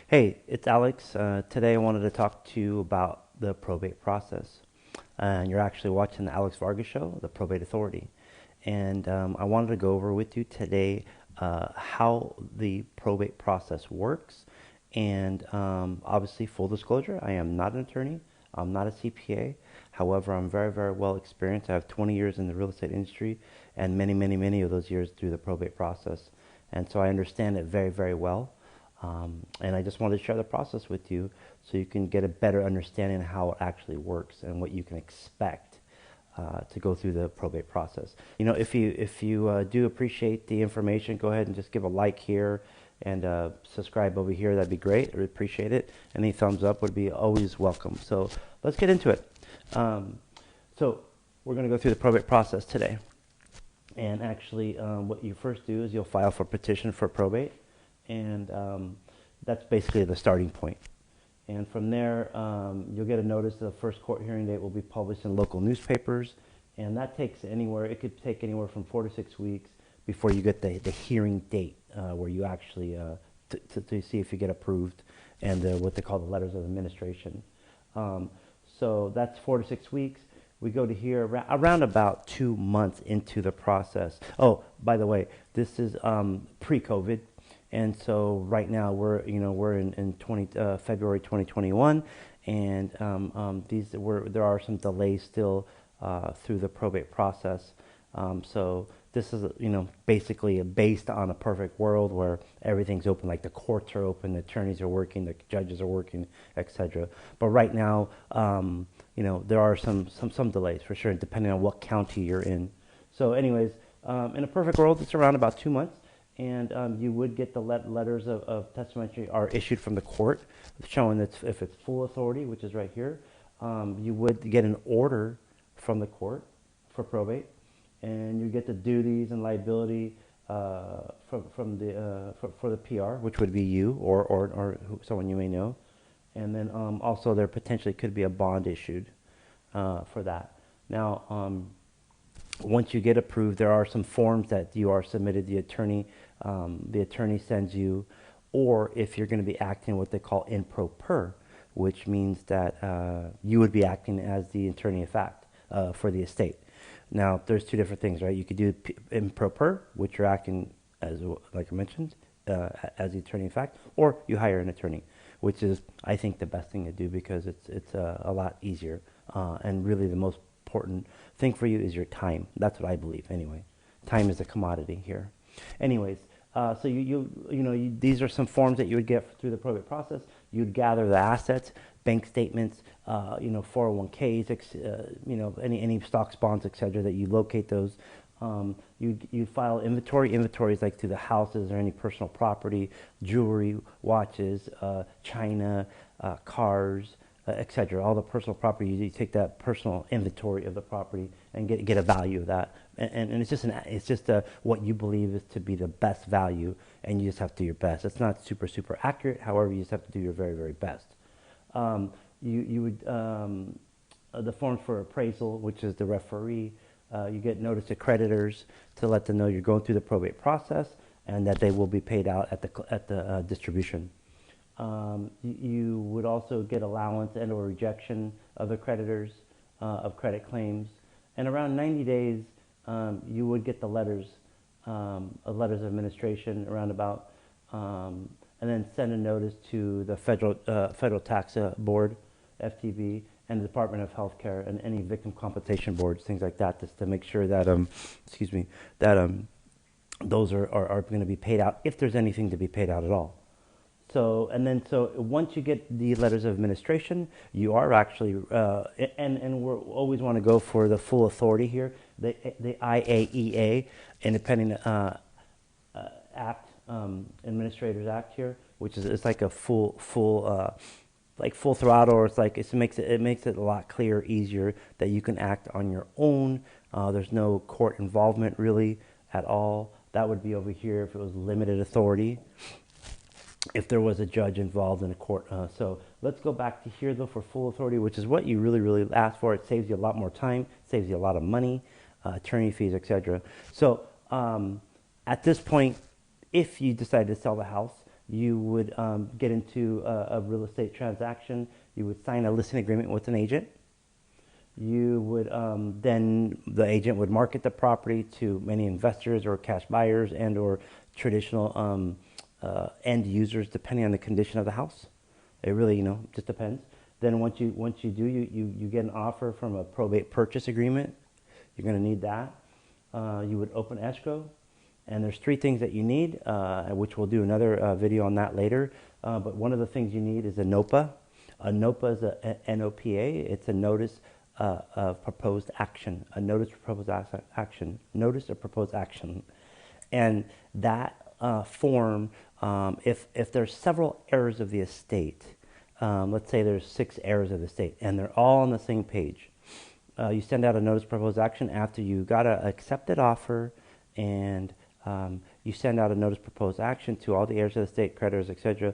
Hey, it's Alex. Today I wanted to talk to you about the probate process. And you're actually watching the Alex Vargas show, the Probate Authority. And I wanted to go over with you today how the probate process works. And obviously, full disclosure, I am not an attorney. I'm not a CPA. However, I'm very, very well experienced. I have 20 years in the real estate industry and many, many, many of those years through the probate process. And so I understand it very, very well. And I just wanted to share the process with you so you can get a better understanding of how it actually works and what you can expect to go through the probate process. You know, if you do appreciate the information, go ahead and just give a like here and subscribe over here. That'd be great. I would appreciate it. Any thumbs up would be always welcome. So let's get into it. So we're going to go through the probate process today. And actually, what you first do is you'll file for petition for probate, and that's basically the starting point. And from there, you'll get a notice the first court hearing date will be published in local newspapers, and that takes anywhere, it could take anywhere from 4 to 6 weeks before you get the hearing date where you actually, to see if you get approved, and what they call the letters of administration. So that's 4 to 6 weeks. We go to here around about 2 months into the process. Oh, by the way, this is pre-COVID, and so right now we're in February 2021, and there are some delays still through the probate process. So this is basically based on a perfect world where everything's open, like the courts are open, the attorneys are working, the judges are working, etc. But right now, there are some delays for sure, depending on what county you're in. So anyways, in a perfect world, it's around about 2 months, and you would get the letters of testimony are issued from the court, showing that if it's full authority, which is right here, you would get an order from the court for probate, and you get the duties and liability for the PR, which would be you or someone you may know. And then also there potentially could be a bond issued for that. Now, once you get approved, there are some forms that you are submitted. The attorney sends you, or if you're going to be acting what they call in pro per, which means that you would be acting as the attorney of fact for the estate. Now, there's two different things, right? You could do in pro per, which you're acting as, like I mentioned, as the attorney of fact, or you hire an attorney, which is, I think, the best thing to do because it's a lot easier. And really the most important thing for you is your time. That's what I believe anyway. Time is a commodity here. Anyways, so these are some forms that you would get through the probate process. You'd gather the assets, bank statements, 401ks, any stocks, bonds, etc. that you locate those. You file inventory. Inventory is like to the houses or any personal property, jewelry, watches, china, cars, etc. All the personal property. You take that personal inventory of the property and get a value of that. And it's just what you believe is to be the best value, and you just have to do your best. It's not super accurate. However, you just have to do your very, very best. You would the forms for appraisal, which is the referee. You get notice to creditors to let them know you're going through the probate process and that they will be paid out at the distribution. You would also get allowance and or rejection of the creditors of credit claims, and around 90 days you would get the letters of administration around about, and then send a notice to the federal tax board, FTB, and the Department of Healthcare and any victim compensation boards, things like that, just to make sure that those are going to be paid out if there's anything to be paid out at all. So once you get the letters of administration, you are actually and we always want to go for the full authority here, the IAEA, Independent Act, Administrators Act here, which is it's like a full throttle, or it makes it a lot clearer, easier that you can act on your own. There's no court involvement really at all. That would be over here if it was limited authority, if there was a judge involved in a court. So let's go back to here though for full authority, which is what you really ask for. It saves you a lot more time, saves you a lot of money, attorney fees, etc. So at this point, if you decide to sell the house, you would get into a real estate transaction. You would sign a listing agreement with an agent. You would then the agent would market the property to many investors or cash buyers and or traditional end users, depending on the condition of the house. It really, just depends. Then once you do, you get an offer from a probate purchase agreement. You're going to need that. You would open escrow, and there's three things that you need, which we'll do another video on that later. But one of the things you need is a NOPA. A NOPA is a NOPA. It's a notice of proposed action. A notice of proposed action. Notice of proposed action. And that form, if there's several heirs of the estate, let's say there's 6 heirs of the estate, and they're all on the same page. You send out a notice of proposed action after you got an accepted offer, and you send out a notice of proposed action to all the heirs of the estate, creditors, etc.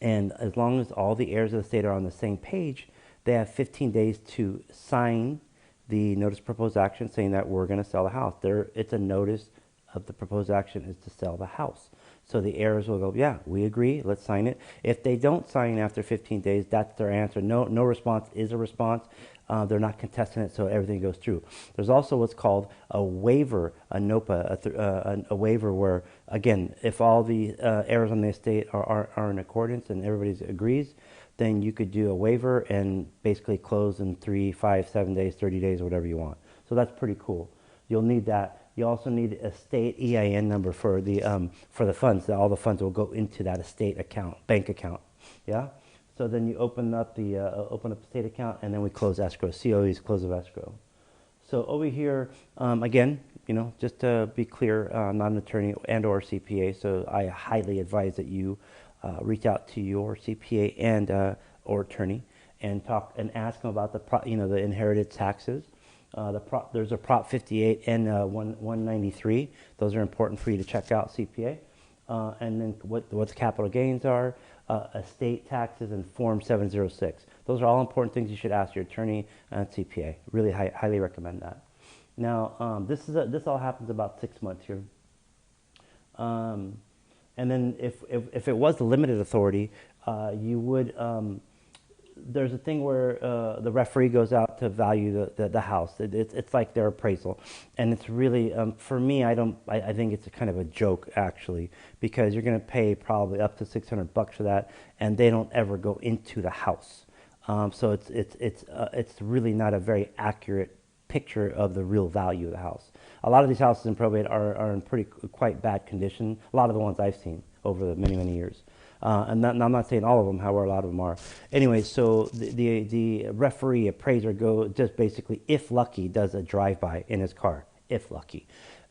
And as long as all the heirs of the estate are on the same page, they have 15 days to sign the notice of proposed action saying that we're going to sell the house. It's a notice of the proposed action is to sell the house. So the heirs will go, yeah, we agree, let's sign it. If they don't sign after 15 days, that's their answer. No response is a response. They're not contesting it, so everything goes through. There's also what's called a waiver, a NOPA, a waiver where, again, if all the heirs on the estate are in accordance and everybody agrees, then you could do a waiver and basically close in 3, 5, 7 days, 30 days, whatever you want. So that's pretty cool. You'll need that. You also need a state EIN number for the funds. All the funds will go into that estate account, bank account. Yeah. So then you open up the state account, and then we close escrow. COE is close of escrow. So over here, again, just to be clear, I'm not an attorney and or CPA, so I highly advise that you reach out to your CPA and or attorney and talk and ask them about the inherited taxes. There's a Prop 58 and 193. Those are important for you to check out, CPA. And then what the capital gains are, estate taxes, and Form 706. Those are all important things you should ask your attorney and CPA. Really highly recommend that. Now, this all happens about 6 months here. And then if it was the limited authority, you would there's a thing where the referee goes out to value the house. It's like their appraisal, and it's really for me. I think it's a kind of a joke actually, because you're going to pay probably up to $600 for that, and they don't ever go into the house. So it's really not a very accurate picture of the real value of the house. A lot of these houses in probate are in quite bad condition. A lot of the ones I've seen over the many years. And I'm not saying all of them, however, a lot of them are. Anyway, so the referee, appraiser, just basically, if lucky, does a drive-by in his car, if lucky.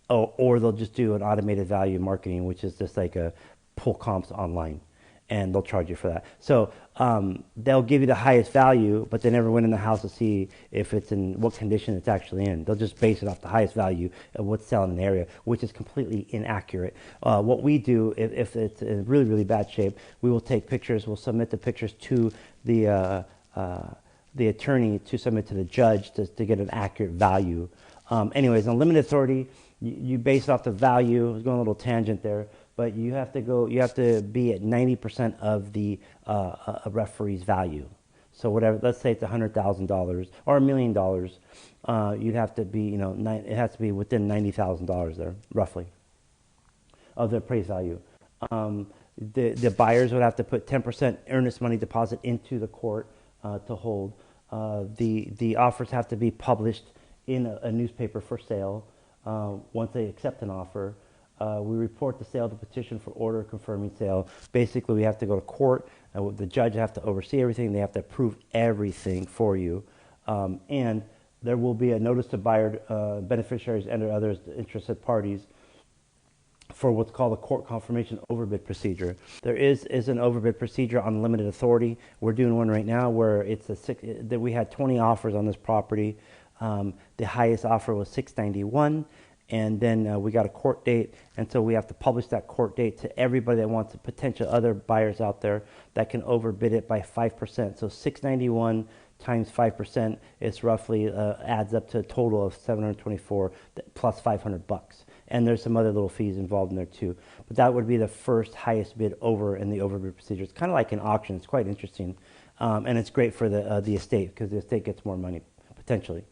Or they'll just do an automated value marketing, which is just like a pull comps online, and they'll charge you for that. So they'll give you the highest value, but they never went in the house to see if it's in what condition it's actually in. They'll just base it off the highest value of what's selling in the area, which is completely inaccurate. What we do, if it's in really bad shape, we will take pictures. We'll submit the pictures to the attorney to submit to the judge to get an accurate value. Anyways, on limited authority, you base it off the value. I was going a little tangent there. But you have to be at 90% of the a referee's value. So whatever, let's say it's $100,000 or $1 million, you'd have to be, it has to be within $90,000 there, roughly, of the appraised value. The buyers would have to put 10% earnest money deposit into the court to hold. The offers have to be published in a newspaper for sale once they accept an offer. We report the sale, the petition for order confirming sale. Basically, we have to go to court. The judge have to oversee everything. They have to approve everything for you. And there will be a notice to buyer, beneficiaries, and others interested parties for what's called a court confirmation overbid procedure. There is an overbid procedure on limited authority. We're doing one right now where that we had 20 offers on this property. The highest offer was $691. And then we got a court date, and so we have to publish that court date to everybody that wants potential other buyers out there that can overbid it by 5%. So 691 times 5% is roughly adds up to a total of 724 plus $500. and there's some other little fees involved in there too. But that would be the first highest bid over in the overbid procedure. It's kind of like an auction. It's quite interesting, and it's great for the estate because the estate gets more money potentially.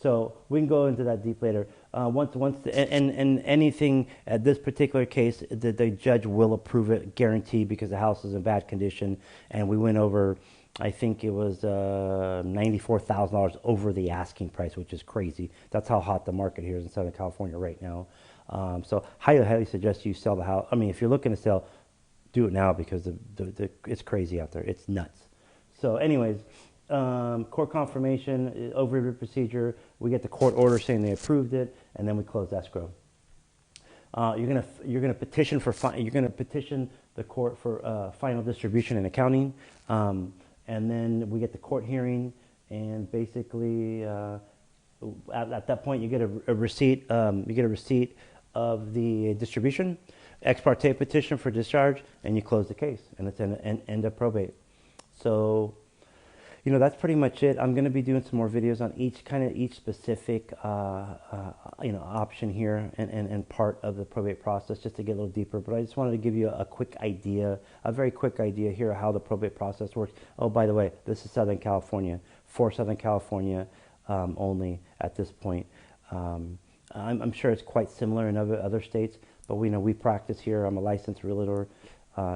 So we can go into that deep later. And anything at this particular case, the judge will approve it, guaranteed, because the house is in bad condition, and we went over. I think it was $94,000 over the asking price, which is crazy. That's how hot the market here is in Southern California right now. So highly suggest you sell the house. I mean, if you're looking to sell, do it now because it's crazy out there. It's nuts. So anyways, court confirmation, overbid procedure. We get the court order saying they approved it, and then we close escrow. You're gonna petition the court for final distribution and accounting. And then we get the court hearing, and basically at that point you get a receipt. You get a receipt of the distribution, ex parte petition for discharge, and you close the case, and it's an end of probate. So, that's pretty much it. I'm going to be doing some more videos on each specific option here and part of the probate process, just to get a little deeper. But I just wanted to give you a very quick idea here of how the probate process works. Oh, by the way, this is Southern California, for Southern California only at this point. I'm sure it's quite similar in other states, but we practice here. I'm a licensed realtor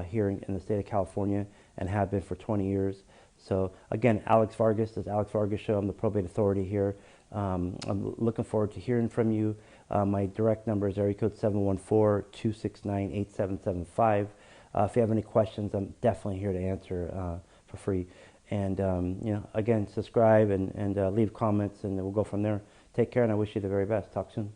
here in the state of California and have been for 20 years. So again, Alex Vargas, this is Alex Vargas Show. I'm the Probate Authority here. I'm looking forward to hearing from you. My direct number is area code 714-269-8775. If you have any questions, I'm definitely here to answer for free. And again, subscribe and leave comments, and we'll go from there. Take care, and I wish you the very best. Talk soon.